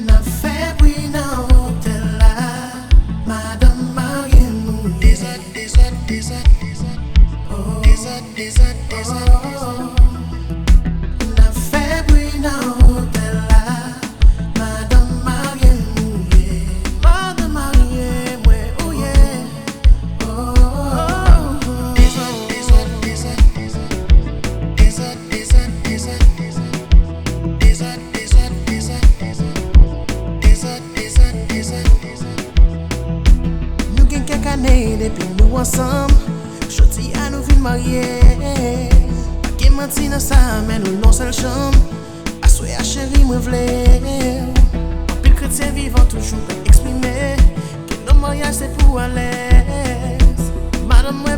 Na febre na hotel la, Madame Marie nous oh. Na febre na hotel la, Madame Marie nous Madame Marie ouais oh yeah oh. Nous gagne quelques années depuis nous ensemble. Choti à nous vin mariés. Pas qu'à mentir dans ça, mais nous non seule chambre. Assoyez à chérie, moi v'lais. En pile chrétien vivant toujours exprimer que nos mariages c'est pour à l'aise. Madame moi